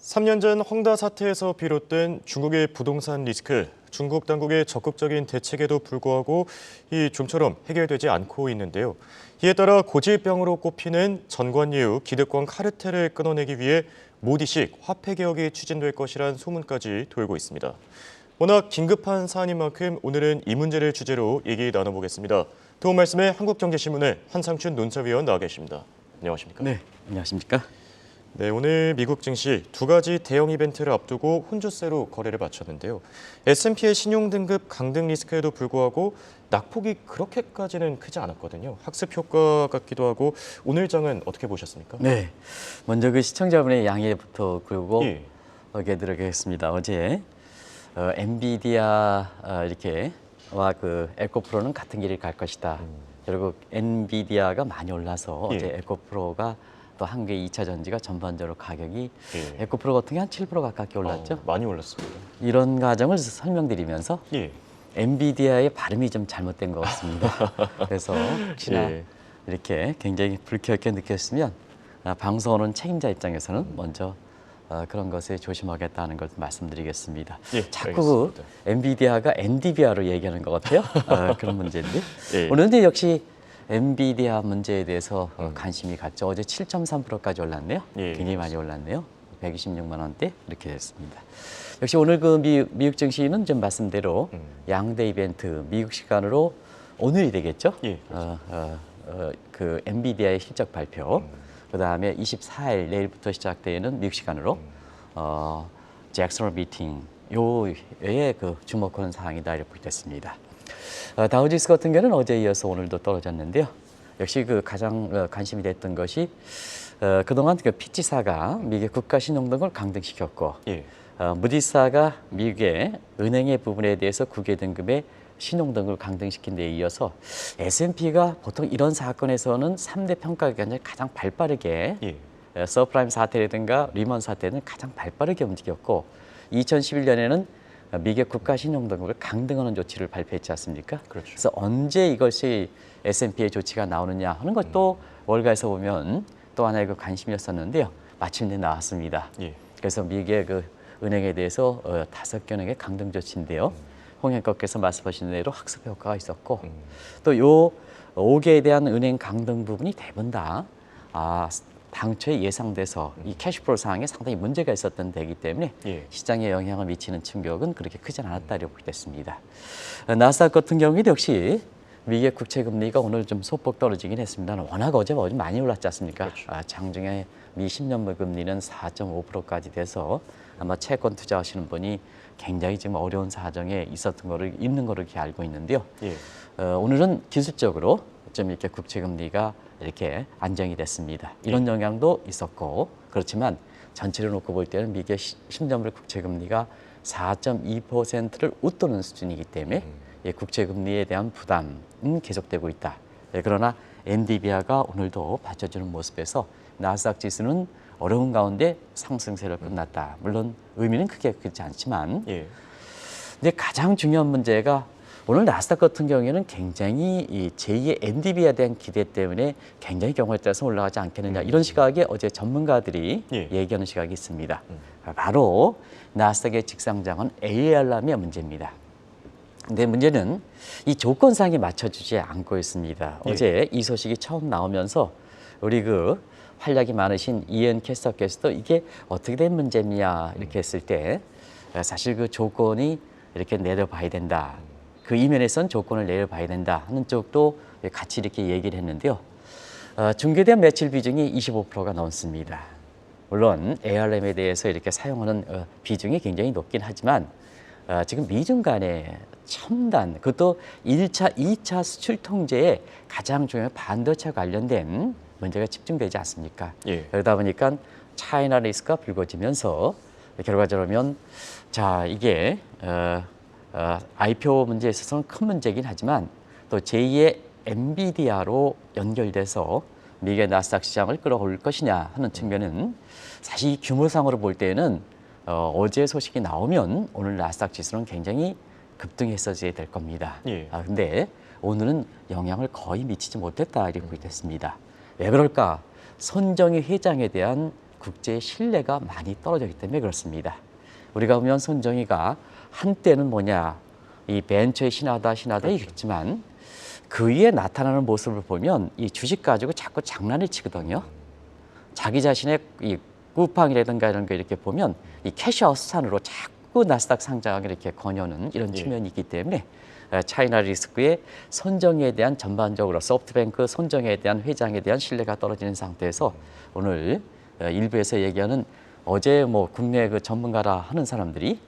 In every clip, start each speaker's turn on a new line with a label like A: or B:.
A: 3년 전 헝다 사태에서 비롯된 중국의 부동산 리스크, 중국 당국의 적극적인 대책에도 불구하고 이 좀처럼 해결되지 않고 있는데요. 이에 따라 고질병으로 꼽히는 전관예우 기득권 카르텔을 끊어내기 위해 모디식 화폐 개혁이 추진될 것이란 소문까지 돌고 있습니다. 워낙 긴급한 사안인 만큼 오늘은 이 문제를 주제로 얘기 나눠보겠습니다. 도움 말씀에 한국경제신문의 한상춘 논설위원 나와 계십니다. 안녕하십니까?
B: 네, 안녕하십니까?
A: 네, 오늘 미국 증시 두 가지 대형 이벤트를 앞두고 혼조세로 거래를 마쳤는데요. S&P의 신용 등급 강등 리스크에도 불구하고 낙폭이 그렇게까지는 크지 않았거든요. 학습 효과 같기도 하고 오늘 장은 어떻게 보셨습니까?
B: 네, 먼저 그 시청자분의 양해부터 그리고
A: 예.
B: 드리겠습니다. 어제 엔비디아 이렇게와 그 에코프로는 같은 길을 갈 것이다. 결국 엔비디아가 많이 올라서 어제
A: 예.
B: 에코프로가 또 한국의 2차 전지가 전반적으로 가격이
A: 예.
B: 에코프로 같은 게 한 7% 가깝게 올랐죠.
A: 많이 올랐습니다.
B: 이런 과정을 설명드리면서
A: 예.
B: 엔비디아의 발음이 좀 잘못된 것 같습니다. 그래서 혹시나
A: 예.
B: 이렇게 굉장히 불쾌하게 느꼈으면 방송하는 책임자 입장에서는 먼저 그런 것에 조심하겠다는 걸 말씀드리겠습니다.
A: 예,
B: 자꾸
A: 알겠습니다.
B: 엔비디아가 엔디비아로 얘기하는 것 같아요. 그런 문제인데
A: 예.
B: 오늘은 역시 엔비디아 문제에 대해서 관심이 갔죠. 어제 7.3%까지 올랐네요.
A: 예,
B: 굉장히 많이 올랐네요. 126만 원대 이렇게 됐습니다. 역시 오늘 그 미국 증시는 좀 말씀대로 양대 이벤트 미국 시간으로 오늘이 되겠죠.
A: 예,
B: 그 엔비디아의 실적 발표. 그다음에 24일 내일부터 시작되는 미국 시간으로 잭슨 홀 미팅 요에 그 주목하는 사항이다 이렇게 됐습니다. 다우지수 같은 경우는 어제에 이어서 오늘도 떨어졌는데요. 역시 그 가장 관심이 됐던 것이 그동안 그 피치사가 미국의 국가 신용등을 강등시켰고
A: 예.
B: 무디사가 미국의 은행의 부분에 대해서 국외 등급의 신용등을 강등시킨 데 이어서 S&P가 보통 이런 사건에서는 3대 평가 기관이 가장 발빠르게
A: 예.
B: 서프라임 사태라든가 리먼 사태는 가장 발빠르게 움직였고 2011년에는 미국의 국가 신용등급을 강등하는 조치를 발표했지 않습니까?
A: 그렇죠.
B: 그래서 언제 이것이 S&P의 조치가 나오느냐 하는 것도 월가에서 보면 또 하나의 그 관심이었었는데요. 마침내 나왔습니다.
A: 예.
B: 그래서 미국의 그 은행에 대해서 5개 은행의 강등 조치인데요. 홍영국께서 말씀하신 대로 학습 효과가 있었고 또 요 5개에 대한 은행 강등 부분이 대부분 다 당초에 예상돼서 이 캐시플로우 상황에 상당히 문제가 있었던 데이기 때문에
A: 예.
B: 시장에 영향을 미치는 충격은 그렇게 크지 않았다 이렇게 됐습니다. 나스닥 같은 경우에도 역시 미국의 국채 금리가 오늘 좀 소폭 떨어지긴 했습니다. 워낙 어제 많이 올랐지 않습니까?
A: 그렇죠.
B: 장중에 미 10년물 금리는 4.5%까지 돼서 아마 채권 투자하시는 분이 굉장히 지금 어려운 사정에 있는 거를 이렇게 알고 있는데요.
A: 예.
B: 오늘은 기술적으로 좀 이렇게 국채 금리가 이렇게 안정이 됐습니다. 이런 영향도 있었고 그렇지만 전체를 놓고 볼 때는 미국의 10년물 국채 금리가 4.2%를 웃도는 수준이기 때문에 국채 금리에 대한 부담은 계속되고 있다. 그러나 엔디비아가 오늘도 받쳐주는 모습에서 나스닥 지수는 어려운 가운데 상승세를 끝났다. 물론 의미는 크게 그렇지 않지만
A: 예.
B: 근데 가장 중요한 문제가 오늘 나스닥 같은 경우에는 굉장히 이 제2의 엔디비아에 대한 기대 때문에 굉장히 경우에 따라서 올라가지 않겠느냐 이런 시각에 어제 전문가들이
A: 예.
B: 얘기하는 시각이 있습니다. 바로 나스닥의 직상장은 AR람의 문제입니다. 근데 문제는 이 조건상에 맞춰주지 않고 있습니다.
A: 예.
B: 어제 이 소식이 처음 나오면서 우리 그 활약이 많으신 이엔 캐스터께서도 이게 어떻게 된 문제냐 이렇게 했을 때 사실 그 조건이 이렇게 내려봐야 된다. 그 이면에선 조건을 내려봐야 된다 하는 쪽도 같이 이렇게 얘기를 했는데요. 중개된 매출 비중이 25%가 넘습니다. 물론 ARM에 대해서 이렇게 사용하는 비중이 굉장히 높긴 하지만 지금 미중 간의 첨단, 그것도 1차, 2차 수출 통제에 가장 중요한 반도체 관련된 문제가 집중되지 않습니까?
A: 예.
B: 그러다 보니까 차이나 리스크가 불거지면서 결과적으로 자 이게 IPO 문제에 있어서는 큰 문제긴 하지만 또 제2의 엔비디아로 연결돼서 미국의 나스닥 시장을 끌어올 것이냐 하는 측면은 사실 이 규모상으로 볼 때는 어제 소식이 나오면 오늘 나스닥 지수는 굉장히 급등했어야 될 겁니다.
A: 예.
B: 근데 오늘은 영향을 거의 미치지 못했다 이렇게 됐습니다. 왜 그럴까? 손정희 회장에 대한 국제 신뢰가 많이 떨어졌기 때문에 그렇습니다. 우리가 보면 손정희가 한때는 뭐냐, 이 벤처의 신하다 이랬지만 그 위에 나타나는 모습을 보면 이 주식 가지고 자꾸 장난을 치거든요. 자기 자신의 이 쿠팡이라든가 이런 거 이렇게 보면 이 캐시아웃산으로 자꾸 나스닥 상장을 이렇게 권유하는 이런 측면이 있기 때문에 차이나 리스크의 손정희에 대한 전반적으로 소프트뱅크 손정희에 대한 회장에 대한 신뢰가 떨어지는 상태에서 오늘 일부에서 얘기하는 어제 뭐 국내 그 전문가라 하는 사람들이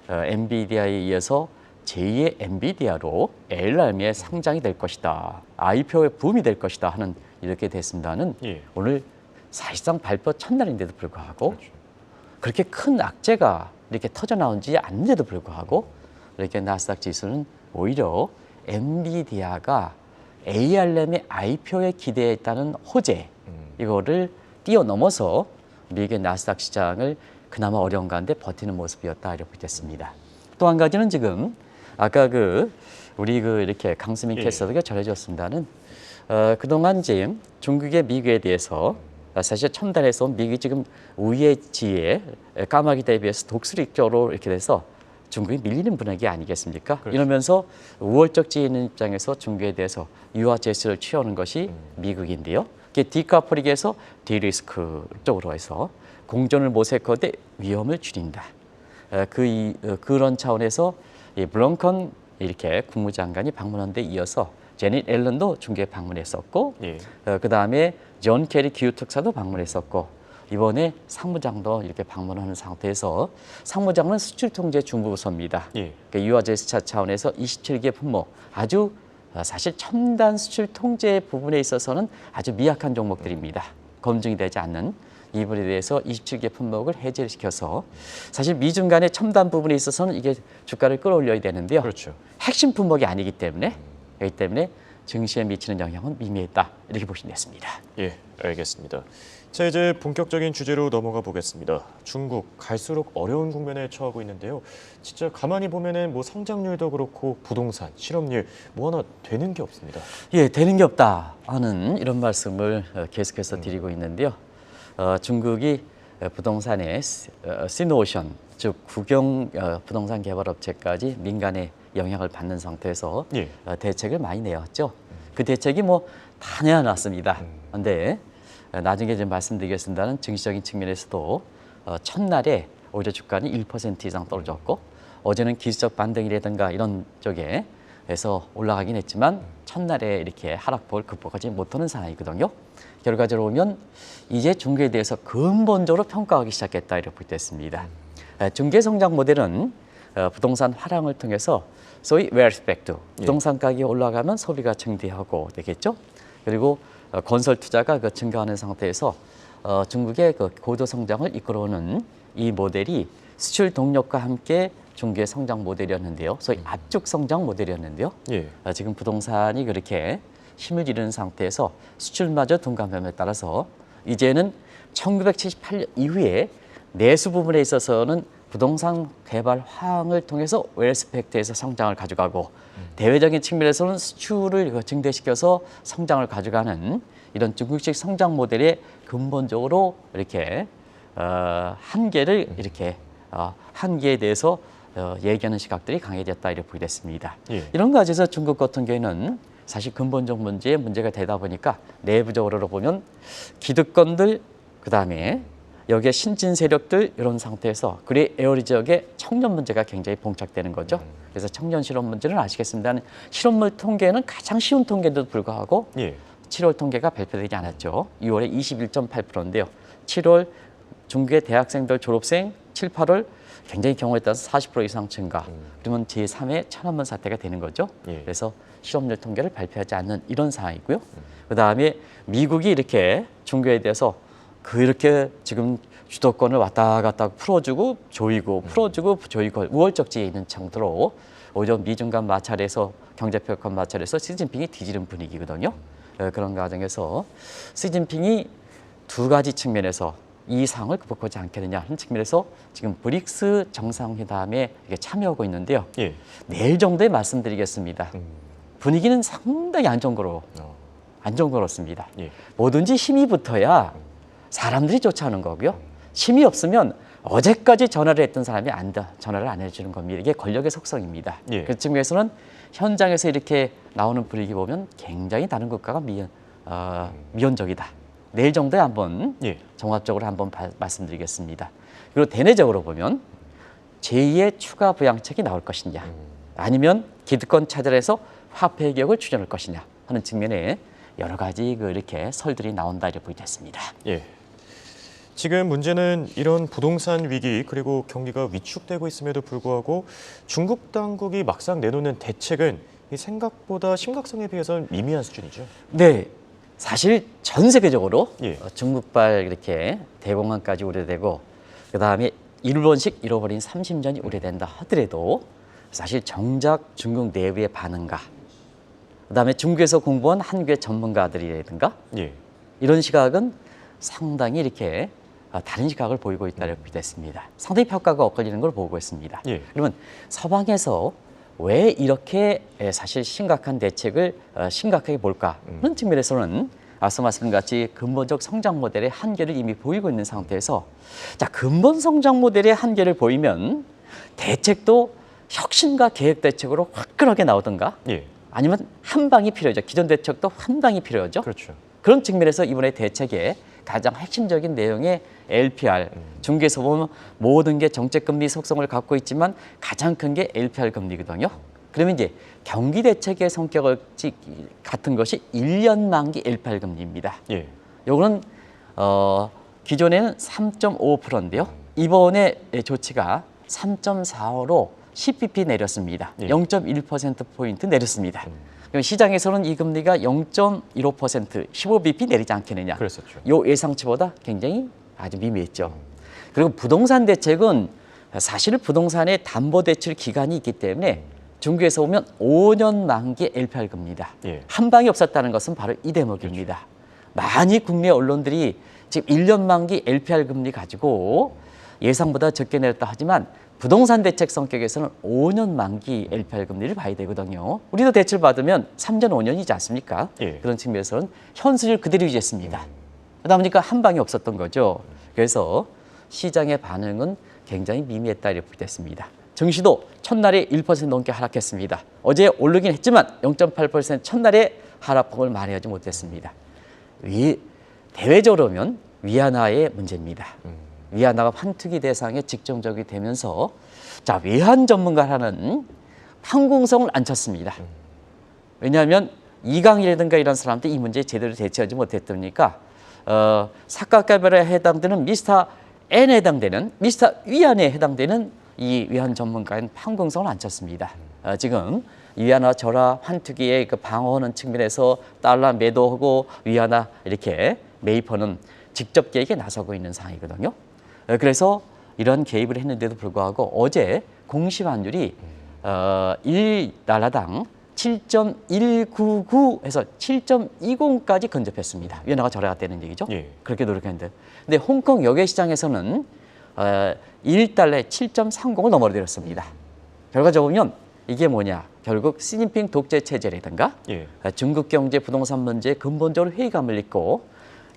B: 엔비디아에 이어서 제2의 엔비디아로 ARM의 상장이 될 것이다. IPO의 붐이 될 것이다 하는 이렇게 됐습니다는
A: 예.
B: 오늘 사실상 발표 첫날인데도 불구하고 그렇게 큰 악재가 이렇게 터져 나오지 않는데도 불구하고 이렇게 나스닥 지수는 오히려 엔비디아가 ARM의 IPO에 기대했다는 호재 이거를 뛰어넘어서 미국의 나스닥 시장을 그나마 어려운 가운데 버티는 모습이었다 이렇게 됐습니다. 또 한 가지는 지금 아까 우리 이렇게 강수민
A: 예.
B: 캐스터가 전해줬습니다는 그동안 지금 중국의 미국에 대해서 사실 첨단에서 미국이 지금 우위의 지에 까마귀 대비해서 독수리격으로 이렇게 돼서 중국이 밀리는 분위기 아니겠습니까?
A: 그렇죠.
B: 이러면서 우월적 지에 있는 입장에서 중국에 대해서 유화 제스를 취하는 것이 미국인데요. 이게 디카프릭에서 디리스크 쪽으로 해서 공존을 모색하되 위험을 줄인다. 그런 차원에서 이 블렁컨 이렇게 국무장관이 방문한 데 이어서 제닛 앨런도 중국에 방문했었고
A: 예.
B: 그다음에 존 케리 기후특사도 방문했었고 이번에 상무장도 이렇게 방문하는 상태에서 상무장은 수출통제 중부부서입니다.
A: 예.
B: 그러니까 유아제스차 차원에서 27개 품목 아주 사실 첨단 수출 통제 부분에 있어서는 아주 미약한 종목들입니다. 검증이 되지 않는 이 부분에 대해서 27개 품목을 해제를 시켜서 사실 미중 간의 첨단 부분에 있어서는 이게 주가를 끌어올려야 되는데요.
A: 그렇죠.
B: 핵심 품목이 아니기 때문에 증시에 미치는 영향은 미미했다 이렇게 보시면 됐습니다.
A: 예, 알겠습니다. 자, 이제 본격적인 주제로 넘어가 보겠습니다. 중국 갈수록 어려운 국면에 처하고 있는데요. 진짜 가만히 보면은 뭐 성장률도 그렇고 부동산, 실업률 뭐 하나 되는 게 없습니다.
B: 예, 되는 게 없다 하는 이런 말씀을 계속해서 드리고 있는데요. 중국이 부동산의 시노오션, 즉 국영 부동산 개발 업체까지 민간의 영향을 받는 상태에서
A: 예.
B: 대책을 많이 내었죠. 그 대책이 뭐 다 내어놨습니다. 그런데 나중에 좀 말씀드리겠습니다는 증시적인 측면에서도 첫날에 오히려 주가는 1% 이상 떨어졌고 어제는 기술적 반등이라든가 이런 쪽에서 올라가긴 했지만 첫날에 이렇게 하락폭을 극복하지 못하는 상황이거든요. 결과적으로 보면 이제 중국에 대해서 근본적으로 평가하기 시작했다 이렇게 볼 때 있습니다. 중국의 성장 모델은 부동산 하락을 통해서 소위 웨alth back, 부동산 가격이 올라가면 소비가 증대하고 되겠죠. 그리고 건설 투자가 증가하는 상태에서 중국의 고도 성장을 이끌어오는 이 모델이 수출 동력과 함께 중국의 성장 모델이었는데요. 소위 압축 성장 모델이었는데요.
A: 예.
B: 지금 부동산이 그렇게 힘을 잃은 상태에서 수출마저 둔감함에 따라서 이제는 1978년 이후에 내수 부분에 있어서는 부동산 개발 화항을 통해서 웰스펙트에서 성장을 가져가고 대외적인 측면에서는 수출을 증대시켜서 성장을 가져가는 이런 중국식 성장 모델의 근본적으로 이렇게 한계를 이렇게 한계에 대해서 얘기하는 시각들이 강해졌다 이렇게 보게 됐습니다.
A: 예.
B: 이런 가지에서 중국 같은 경우에는 사실 근본적 문제가 되다 보니까 내부적으로 보면 기득권들 그다음에 여기에 신진 세력들 이런 상태에서 그리 에어리 지역의 청년 문제가 굉장히 봉착되는 거죠. 그래서 청년 실업 문제는 아시겠습니다만 실업률 통계는 가장 쉬운 통계에도 불구하고
A: 예.
B: 7월 통계가 발표되지 않았죠. 6월에 21.8%인데요. 7월 중국의 대학생들 졸업생 7, 8월 굉장히 경우에 따라서 40% 이상 증가. 그러면 제3의 천안문 사태가 되는 거죠.
A: 예.
B: 그래서 실업률 통계를 발표하지 않는 이런 상황이고요. 그다음에 미국이 이렇게 중국에 대해서 그렇게 지금 주도권을 왔다 갔다 풀어주고 조이고 풀어주고 조이고 우월적지에 있는 정도로 오히려 미중 간 마찰에서 경제평가 마찰에서 시진핑이 뒤지는 분위기거든요. 그런 과정에서 시진핑이 두 가지 측면에서 이 상황을 극복하지 않겠느냐 하는 측면에서 지금 브릭스 정상회담에 참여하고 있는데요.
A: 예.
B: 내일 정도에 말씀드리겠습니다. 분위기는 상당히 안정거롭습니다.
A: 예.
B: 뭐든지 힘이 붙어야 사람들이 쫓아오는 거고요. 힘이 없으면 어제까지 전화를 했던 사람이 전화를 안 해주는 겁니다. 이게 권력의 속성입니다.
A: 예.
B: 그 측면에서는 현장에서 이렇게 나오는 분위기 보면 굉장히 다른 국가가 미온적이다. 내일 정도에 한번
A: 예.
B: 종합적으로 한번 말씀드리겠습니다. 그리고 대내적으로 보면 제2의 추가 부양책이 나올 것이냐, 아니면 기득권 차별해서 화폐 개혁을 추진할 것이냐 하는 측면에 여러 가지 이렇게 설들이 나온다 이렇게 보이겠습니다.
A: 예. 지금 문제는 이런 부동산 위기 그리고 경기가 위축되고 있음에도 불구하고 중국 당국이 막상 내놓는 대책은 이 생각보다 심각성에 비해서는 미미한 수준이죠.
B: 네, 사실 전 세계적으로
A: 예.
B: 중국발 이렇게 대공황까지 우려되고 그 다음에 일본식 잃어버린 30년이 우려된다 하더라도 사실 정작 중국 내부의 반응과 그 다음에 중국에서 공부한 한국의 전문가들이라든가
A: 예.
B: 이런 시각은 상당히 이렇게 다른 시각을 보이고 있다고 됐습니다. 상당히 평가가 엇갈리는 걸 보고 있습니다.
A: 예.
B: 그러면 서방에서 왜 이렇게 사실 심각한 대책을 심각하게 볼까 하는 측면에서는 앞서 말씀드린 같이 근본적 성장 모델의 한계를 이미 보이고 있는 상태에서 자, 근본 성장 모델의 한계를 보이면 대책도 혁신과 계획 대책으로 화끈하게 나오든가
A: 예.
B: 아니면 한 방이 필요하죠. 기존 대책도 한 방이 필요하죠.
A: 그렇죠.
B: 그런 측면에서 이번에 대책의 가장 핵심적인 내용의 LPR, 중국에서 보면 모든 게 정책금리 속성을 갖고 있지만 가장 큰 게 LPR 금리거든요. 그러면 이제 경기 대책의 성격을 같은 것이 1년 만기 LPR 금리입니다.
A: 예.
B: 요거는 기존에는 3.5%인데요. 이번에 조치가 3.45로 10bp 내렸습니다.
A: 예.
B: 0.1%포인트 내렸습니다. 그럼 시장에서는 이 금리가 0.15%, 15bp 내리지 않겠느냐.
A: 그랬었죠.
B: 요 예상치보다 굉장히 아주 미미했죠. 그리고 부동산 대책은 사실 부동산의 담보 대출 기간이 있기 때문에 중국에서 보면 5년 만기 LPR 금리다.
A: 예.
B: 한 방이 없었다는 것은 바로 이 대목입니다. 많이 국내 언론들이 지금 1년 만기 LPR 금리 가지고 예상보다 적게 내렸다 하지만 부동산 대책 성격에서는 5년 만기 LPR 금리를 봐야 되거든요. 우리도 대출 받으면 3년, 5년이지 않습니까?
A: 예.
B: 그런 측면에서는 현실을 그대로 유지했습니다. 그러다 보니까 한 방이 없었던 거죠. 그래서 시장의 반응은 굉장히 미미했다 이렇게 됐습니다. 증시도 첫날에 1% 넘게 하락했습니다. 어제 오르긴 했지만 0.8% 첫날에 하락폭을 만회하지 못했습니다. 대외적으로 보면 위안화의 문제입니다. 위안화가 환투기 대상에 직접적이 되면서 자, 외환 전문가라는 판공성을 안 쳤습니다. 왜냐하면 이강이라든가 이런 사람들이 이 문제에 제대로 대처하지 못했다니까 사각가별에 해당되는 미스터 N에 해당되는 미스터 위안에 해당되는 이 위안 전문가인 판공성을 안 쳤습니다. 지금 위안화 절하 환투기의 그 방어하는 측면에서 달러 매도하고 위안화 이렇게 매입하는 직접 개입에 나서고 있는 상황이거든요. 그래서 이런 개입을 했는데도 불구하고 어제 공시환율이 1달러당 7.199에서 7.20까지 근접했습니다. 위안화가 절하가 되는 얘기죠.
A: 예.
B: 그렇게 노력했는데. 근데 홍콩 여객 시장에서는 1달러에 7.30을 넘어뜨렸습니다. 결과적으로 보면 이게 뭐냐. 결국 시진핑 독재 체제라든가
A: 예.
B: 중국 경제 부동산 문제에 근본적으로 회의감을 잃고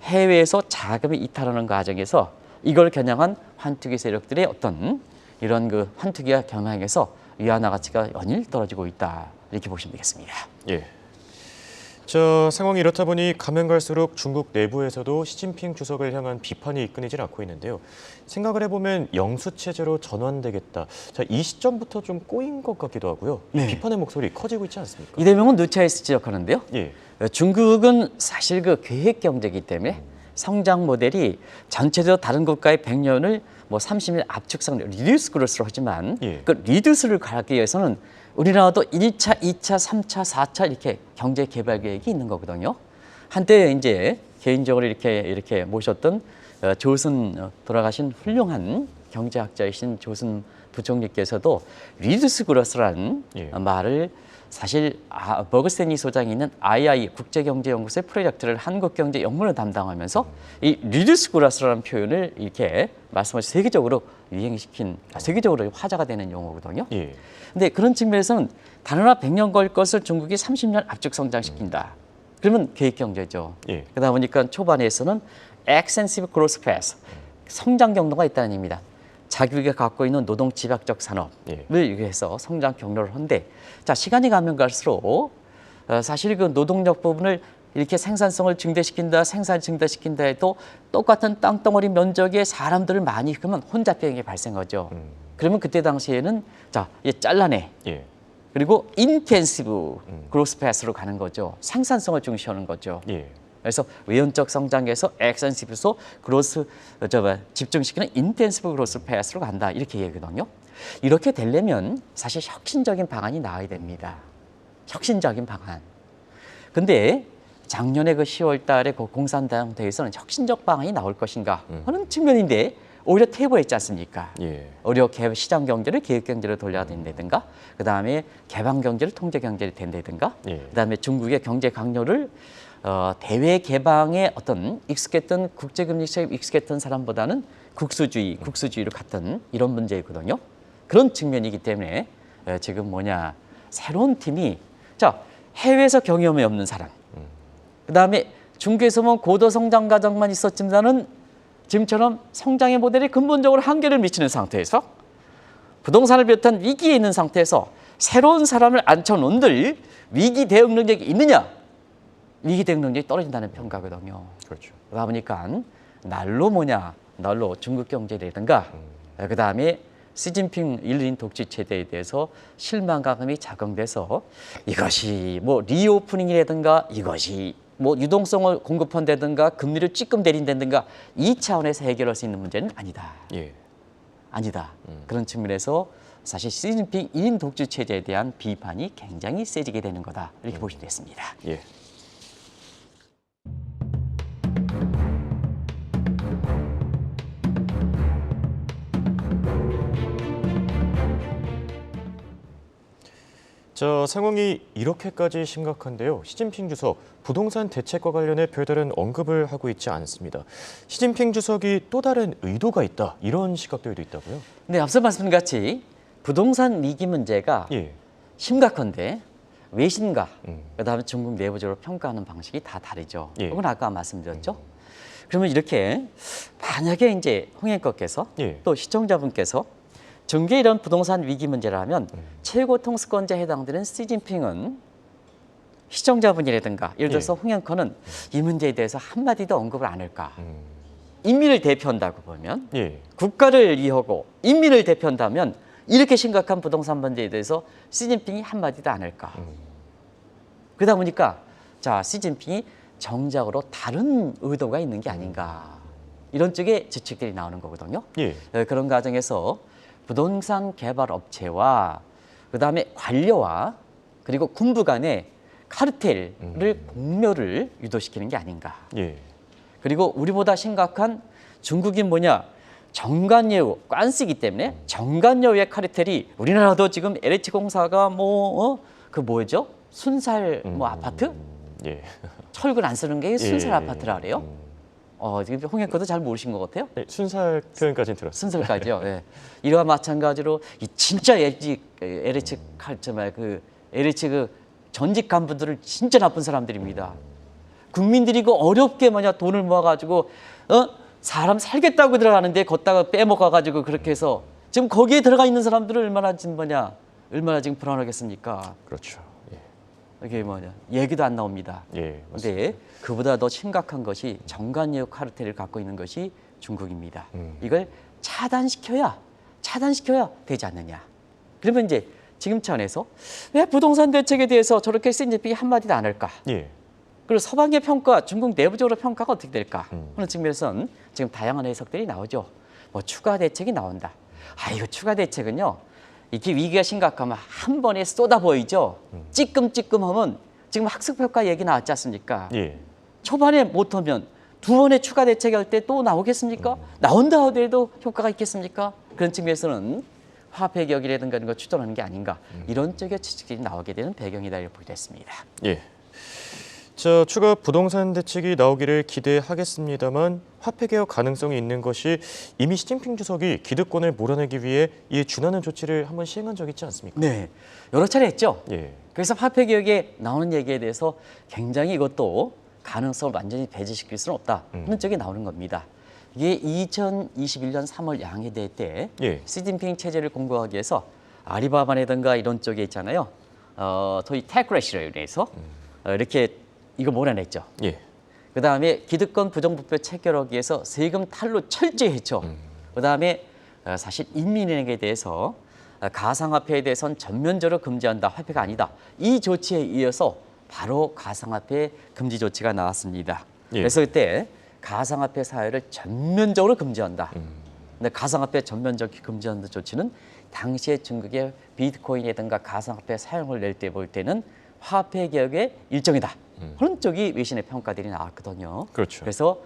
B: 해외에서 자금이 이탈하는 과정에서 이걸 겨냥한 환투기 세력들의 어떤 이런 그 환투기가 경향해서 위안화 가치가 연일 떨어지고 있다. 이렇게 보시면 되겠습니다.
A: 예. 자, 상황이 이렇다 보니 가면 갈수록 중국 내부에서도 시진핑 주석을 향한 비판이 끊이질 않고 있는데요. 생각을 해보면 영수 체제로 전환되겠다. 자, 이 시점부터 좀 꼬인 것 같기도 하고요.
B: 네.
A: 비판의 목소리 커지고 있지 않습니까?
B: 이 대목은 누차에서 지적하는데요.
A: 예.
B: 중국은 사실 그 계획 경제이기 때문에 성장 모델이 전체적으로 다른 국가의 100년을 뭐 30년 압축성 리듀스 그로스로 하지만
A: 예.
B: 그 리듀스를 가기 위해서는 우리나라도 1차, 2차, 3차, 4차 이렇게 경제 개발 계획이 있는 거거든요. 한때 이제 개인적으로 이렇게 모셨던 조선 돌아가신 훌륭한 경제학자이신 조선 부총리께서도 리듀스 그로스라는
A: 예.
B: 말을 사실 버그스테니 소장이 있는 II 국제경제연구소의 프로젝트를 한국경제연구원을 담당하면서 이 리듀스 그로스라는 표현을 이렇게 말씀하신 세계적으로 유행시킨 세계적으로 화제가 되는 용어거든요.
A: 예.
B: 근데 그런 측면에서는 단원화 100년 걸 것을 중국이 30년 압축 성장시킨다. 그러면 계획 경제죠.
A: 예.
B: 그러다 보니까 초반에서는 extensive growth path, 성장 경로가 있다는 얘기입니다. 자기가 갖고 있는 노동 집약적 산업을 위해서 성장 경로를 한데, 자, 시간이 가면 갈수록 사실 그 노동력 부분을 이렇게 생산성을 증대시킨다, 생산을 증대시킨다 해도 똑같은 땅덩어리 면적의 사람들을 많이 그러면 혼잡병이 발생하죠. 그러면 그때 당시에는 자, 이제 잘라내.
A: 예.
B: 그리고 인텐시브 그로스 패스로 가는 거죠. 생산성을 중시하는 거죠.
A: 예.
B: 그래서 외연적 성장에서 엑센시브에서 그로스 집중시키는 인텐시브 그로스 패스로 간다 이렇게 얘기거든요. 이렇게 되려면 사실 혁신적인 방안이 나와야 됩니다. 혁신적인 방안. 근데 작년에 그 10월 달에 그 공산당대회에서는 혁신적 방안이 나올 것인가 하는 측면인데 오히려 퇴보했지 않습니까?
A: 예.
B: 오히려 시장 경제를 계획 경제로 돌려야 된다든가, 그 다음에 개방 경제를 통제 경제로 된다든가,
A: 예.
B: 그 다음에 중국의 경제 강요를 대외 개방에 어떤 익숙했던 국제금리 시장에 익숙했던 사람보다는 국수주의로 갔던 이런 문제이거든요. 그런 측면이기 때문에 지금 새로운 팀이 자 해외에서 경험이 없는 사람, 그 다음에 중국에서 보면 고도 성장 과정만 있었지만은 지금처럼 성장의 모델이 근본적으로 한계를 미치는 상태에서 부동산을 비롯한 위기에 있는 상태에서 새로운 사람을 앉혀놓은들 위기 대응 능력이 있느냐? 위기 대응 능력이 떨어진다는 평가거든요.
A: 그렇죠.
B: 그러다 보니까 날로 중국 경제라든가 그 다음에 시진핑 일린 독재 체제에 대해서 실망감이 작용돼서 이것이 리오프닝이라든가 이것이 유동성을 공급한다든가 금리를 찌끔 내린다든가 이 차원에서 해결할 수 있는 문제는 아니다.
A: 예.
B: 아니다. 그런 측면에서 사실 시진핑 일인 독재 체제에 대한 비판이 굉장히 세지게 되는 거다. 이렇게 보시면 됐습니다.
A: 예. 자, 상황이 이렇게까지 심각한데요. 시진핑 주석 부동산 대책과 관련해 별다른 언급을 하고 있지 않습니다. 시진핑 주석이 또 다른 의도가 있다, 이런 시각들도 있다고요?
B: 네, 앞서 말씀드린 같이 부동산 위기 문제가
A: 예.
B: 심각한데 외신과 그다음에 중국 내부적으로 평가하는 방식이 다 다르죠.
A: 예.
B: 이건 아까 말씀드렸죠. 그러면 이렇게 만약에 이제 홍영표께서
A: 예.
B: 또 시청자분께서 중국의 이런 부동산 위기 문제라면 최고 통수권자에 해당되는 시진핑은 시청자분이라든가 예를 들어서 홍영표는 이 문제에 대해서 한마디도 언급을 안 할까. 인민을 대표한다고 보면
A: 예.
B: 국가를 위하고 인민을 대표한다면 이렇게 심각한 부동산 문제에 대해서 시진핑이 한마디도 안 할까. 그러다 보니까 자 시진핑이 정작으로 다른 의도가 있는 게 아닌가. 이런 쪽의 지적들이 나오는 거거든요.
A: 예.
B: 그런 과정에서 부동산 개발 업체와 그다음에 관료와 그리고 군부 간의 카르텔을 공멸을 유도시키는 게 아닌가.
A: 예.
B: 그리고 우리보다 심각한 중국인 정관예우 관시이기 때문에 정관예우의 카르텔이 우리나라도 지금 LH 공사가 순살 아파트
A: 예.
B: 철근 안 쓰는 게 순살
A: 예.
B: 아파트라 그래요. 지금 홍영표도 잘 모르신 것 같아요.
A: 네, 순살 표현까지는 들었습니다.
B: 순살까지요. 예. 이와 마찬가지로 이 진짜 LH 그 전직 간부들을 진짜 나쁜 사람들입니다. 국민들이 그 어렵게 돈을 모아가지고 사람 살겠다고 들어가는데 걷다가 빼먹어가지고 그렇게 해서 지금 거기에 들어가 있는 사람들을 얼마나 지금 불안하겠습니까?
A: 그렇죠. 예.
B: 이게 얘기도 안 나옵니다.
A: 예.
B: 그런데 그보다 더 심각한 것이 정관예우 카르텔을 갖고 있는 것이 중국입니다. 이걸 차단시켜야 되지 않느냐. 그러면 이제 지금 차원에서 왜 부동산 대책에 대해서 저렇게 시진핑이 한마디도 안 할까?
A: 예.
B: 그리고 서방의 평가, 중국 내부적으로 평가가 어떻게 될까? 하는 측면에서는 지금 다양한 해석들이 나오죠. 추가 대책이 나온다. 이거 추가 대책은요. 이렇게 위기가 심각하면 한 번에 쏟아 보이죠. 찌끔찌끔하면 지금 학습효과 얘기 나왔지 않습니까?
A: 예.
B: 초반에 못하면 두 번의 추가 대책할 때 또 나오겠습니까? 나온다 하더라도 효과가 있겠습니까? 그런 측면에서는 화폐 개혁이라든가 이런 거 추진하는 게 아닌가. 이런 쪽의 지적들이 나오게 되는 배경이다 이렇게 보게 됐습니다.
A: 예. 자, 추가 부동산 대책이 나오기를 기대하겠습니다만 화폐 개혁 가능성이 있는 것이 이미 시진핑 주석이 기득권을 몰아내기 위해 이에 준하는 조치를 한번 시행한 적이 있지 않습니까?
B: 네, 여러 차례 했죠.
A: 예.
B: 그래서 화폐 개혁에 나오는 얘기에 대해서 굉장히 이것도 가능성을 완전히 배제시킬 수는 없다 하는 쪽이 나오는 겁니다. 이게 2021년 3월 양해대 때
A: 예.
B: 시진핑 체제를 공고하기 위해서 아리바바라든가 이런 쪽에 있잖아요. 소위 테크래시로 인해서 이렇게 이거 몰아냈죠.
A: 예.
B: 그다음에 기득권 부정부패 체결하기 위해서 세금 탈루 철저히 했죠. 그다음에 사실 인민은행에 대해서 가상화폐에 대해서는 전면적으로 금지한다. 화폐가 아니다. 이 조치에 이어서 바로 가상화폐 금지 조치가 나왔습니다.
A: 예.
B: 그래서 그때 가상화폐 사회를 전면적으로 금지한다. 근데 가상화폐 전면적 금지하는 조치는 당시에 중국의 비트코인이라든가 가상화폐 사용을 낼 때 볼 때는 화폐 개혁의 일정이다. 그런 쪽이 외신의 평가들이 나왔거든요.
A: 그렇죠.
B: 그래서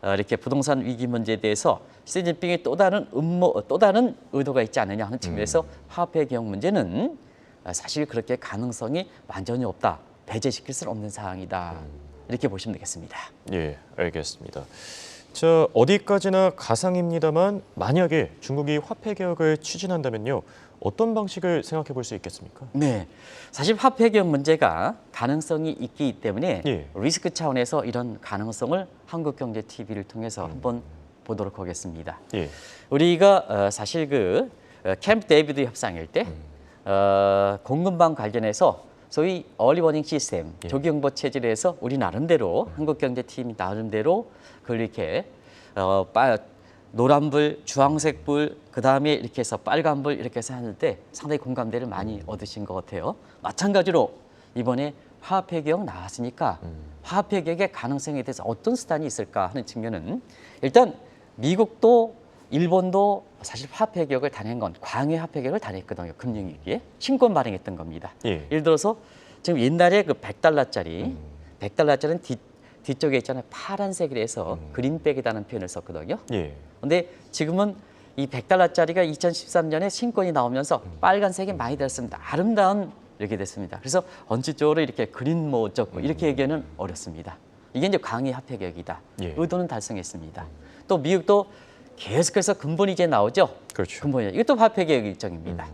B: 이렇게 부동산 위기 문제에 대해서 시진핑이 또 다른 또 다른 의도가 있지 않느냐 하는 측면에서 화폐 개혁 문제는 사실 그렇게 가능성이 완전히 없다. 배제시킬 수는 없는 사항이다. 이렇게 보시면 되겠습니다.
A: 예, 알겠습니다. 자, 어디까지나 가상입니다만 만약에 중국이 화폐 개혁을 추진한다면요. 어떤 방식을 생각해 볼 수 있겠습니까?
B: 네, 사실 화폐 개혁 문제가 가능성이 있기 때문에
A: 예.
B: 리스크 차원에서 이런 가능성을 한국경제TV를 통해서 한번 보도록 하겠습니다.
A: 예.
B: 우리가 사실 그 캠프 데이비드 협상일 때 공급망 관련해서 소위 얼리 워닝 시스템
A: 예.
B: 조기응보 체제를 해서 우리 나름대로 한국경제팀이 나름대로 그걸 이렇게 노란불, 주황색불, 그 다음에 이렇게 해서 빨간불 이렇게 해서 하는데 상당히 공감대를 많이 얻으신 것 같아요. 마찬가지로 이번에 화폐 개혁 나왔으니까 화폐 개혁의 가능성에 대해서 어떤 수단이 있을까 하는 측면은 일단 미국도 일본도 사실 화폐 개혁을 단행한 건 광해 화폐 개혁을 단행했거든요. 금융위기에 신권 발행했던 겁니다.
A: 예.
B: 예를 들어서 지금 옛날에 그 100달러짜리 100달러짜리는 뒤쪽에 있잖아요. 파란색이라 해서 그린백이라는 표현을 썼거든요.
A: 예.
B: 근데 지금은 이 100달러짜리가 2013년에 신권이 나오면서 빨간색이 많이 됐습니다. 아름다운 이렇게 됐습니다. 그래서 언질적으로 이렇게 그린 뭐 어쩌고 이렇게 얘기하는 어렵습니다. 이게 이제 광해 화폐 개혁이다.
A: 예.
B: 의도는 달성했습니다. 또 미국도 계속해서 근본 이제 나오죠.
A: 그렇죠.
B: 근본이 이것도 화폐 개혁 일정입니다.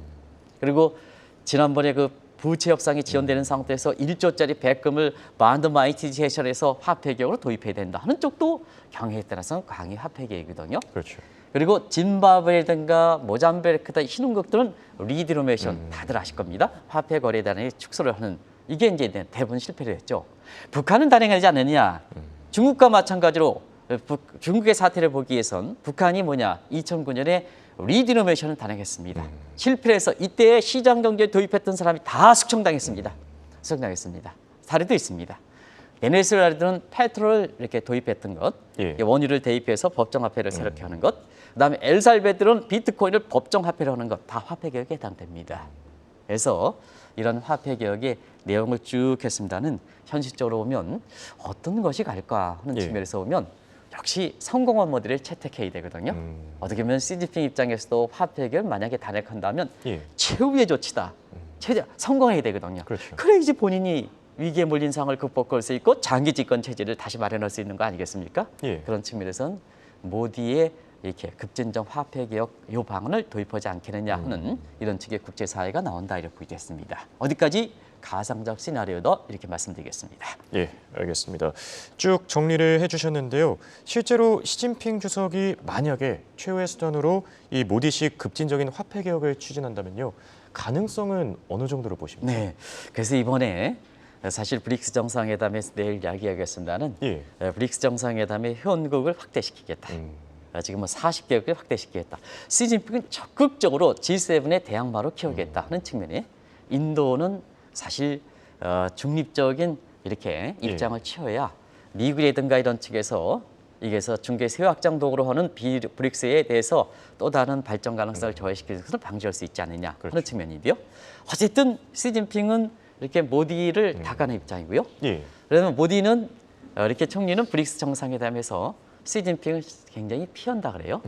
B: 그리고 지난번에 그 부채 협상이 지연되는 상태에서 1조짜리 백금을 마인드마이티제이션에서 화폐 개혁으로 도입해야 된다 하는 쪽도 경향에 따라서 광해 화폐 개혁이거든요.
A: 그렇죠.
B: 그리고 짐바브웨든가 모잠비크 등 신흥국들은 리디노메이션 다들 아실 겁니다. 화폐 거래단의 축소를 하는 이게 이제 대부분 실패를 했죠. 북한은 단행하지 않느냐. 중국과 마찬가지로 중국의 사태를 보기 위해선 북한이 뭐냐 2009년에 리디노메이션을 단행했습니다. 실패를 해서 이때 시장 경제에 도입했던 사람이 다 숙청당했습니다. 숙청당했습니다. 사례도 있습니다. 베네수엘라들은 페트롤을 이렇게 도입했던 것,
A: 예.
B: 원유를 대입해서 법정화폐를 새롭게 하는 것, 그다음에 엘살베도르는 비트코인을 법정화폐로 하는 것, 다 화폐 개혁에 해당됩니다. 그래서 이런 화폐 개혁의 내용을 쭉 했습니다는 현실적으로 보면 어떤 것이 갈까 하는
A: 예.
B: 측면에서 보면 역시 성공한 모델을 채택해야 되거든요. 어떻게 보면 시진핑 입장에서도 화폐 개혁을 만약에 단행한다면
A: 예.
B: 최후의 조치다. 최대 성공해야 되거든요.
A: 그렇죠.
B: 그래야지 본인이 위기에 몰린 상황을 극복할 수 있고 장기 집권 체제를 다시 마련할 수 있는 거 아니겠습니까?
A: 예.
B: 그런 측면에서는 모디의 이렇게 급진적 화폐 개혁 요 방안을 도입하지 않겠느냐 하는 이런 측의 국제사회가 나온다 이렇게 보겠습니다. 어디까지 가상적 시나리오도 이렇게 말씀드리겠습니다.
A: 예, 알겠습니다. 쭉 정리를 해주셨는데요. 실제로 시진핑 주석이 만약에 최후의 수단으로 이 모디식 급진적인 화폐 개혁을 추진한다면요, 가능성은 어느 정도로 보십니까?
B: 네, 그래서 이번에 사실 브릭스 정상회담에서 내일 이야기하겠습니다는
A: 예.
B: 브릭스 정상회담의 회원국을 확대시키겠다. 지금 뭐 40개국을 확대시키겠다. 시진핑은 적극적으로 G7의 대항마로 키우겠다 하는 측면에 인도는 사실 중립적인 이렇게 입장을 취해야 미국이라든가 이런 측에서 이게서 중국의 새 확장 도구로 하는 브릭스에 대해서 또 다른 발전 가능성을 저해시키는 것을 방지할 수 있지 않느냐
A: 그렇죠.
B: 하는 측면인데요. 어쨌든 시진핑은 이렇게 모디를 다가는 입장이고요.
A: 예.
B: 그러면 모디는 이렇게 총리는 브릭스 정상회담에서 시진핑을 굉장히 피한다 그래요.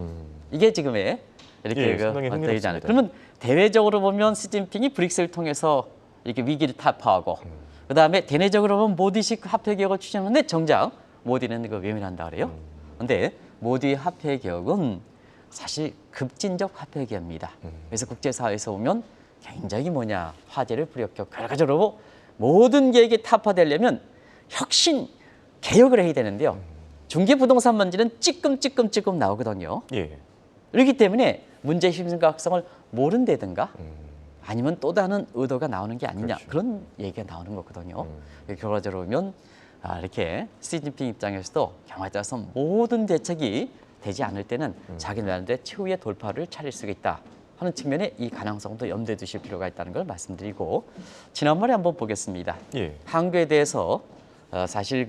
B: 이게 지금의 이렇게
A: 예, 상당히
B: 되잖아요.
A: 흥미롭습니다.
B: 그러면 대외적으로 보면 시진핑이 브릭스를 통해서 이렇게 위기를 타파하고 그다음에 대내적으로 보면 모디식 화폐 개혁을 추진하는데 정작 모디는 이거 외면한다 그래요. 그런데 모디의 화폐 개혁은 사실 급진적 화폐 개혁입니다. 그래서 국제사회에서 보면 굉장히 화제를 부렸고 결과적으로 모든 계획이 타파되려면 혁신 개혁을 해야 되는데요. 중개부동산 문제는 찌끔찌끔 나오거든요.
A: 예.
B: 그렇기 때문에 문제의 심각성을 모른다든가 아니면 또 다른 의도가 나오는 게 아니냐
A: 그렇죠.
B: 그런 얘기가 나오는 거거든요. 결과적으로 보면 이렇게 시진핑 입장에서도 경우에 따라서 모든 대책이 되지 않을 때는 자기네들한테 최후의 돌파를 차릴 수가 있다 하는 측면에 이 가능성도 염두에 두실 필요가 있다는 걸 말씀드리고 지난번에 한번 보겠습니다.
A: 예.
B: 항구에 대해서 사실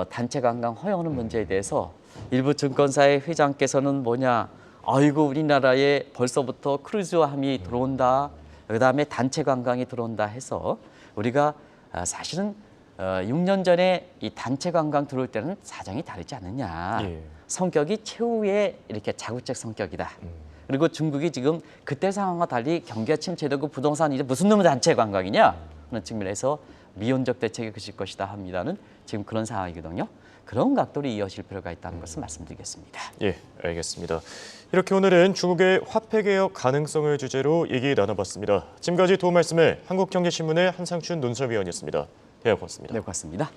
B: 단체 관광 허용하는 문제에 대해서 일부 증권사의 회장께서는 뭐냐, 아이고 우리나라에 벌써부터 크루즈함이 들어온다, 그다음에 단체 관광이 들어온다 해서 우리가 사실은 6년 전에 이 단체 관광 들어올 때는 사정이 다르지 않느냐.
A: 예. 성격이
B: 최후의 이렇게 자국적 성격이다. 그리고 중국이 지금 그때 상황과 달리 경기가 침체되고 부동산 이제 무슨 놈의 단체 관광이냐 하는 측면에서 미온적 대책이 그칠 것이다 합니다는 지금 그런 상황이거든요. 그런 각도로 이어질 필요가 있다는 것을 말씀드리겠습니다.
A: 예, 알겠습니다. 이렇게 오늘은 중국의 화폐 개혁 가능성을 주제로 얘기 나눠봤습니다. 지금까지 도움 말씀을 한국경제신문의 한상춘 논설위원이었습니다. 대학 고맙습니다.
B: 네, 고맙습니다.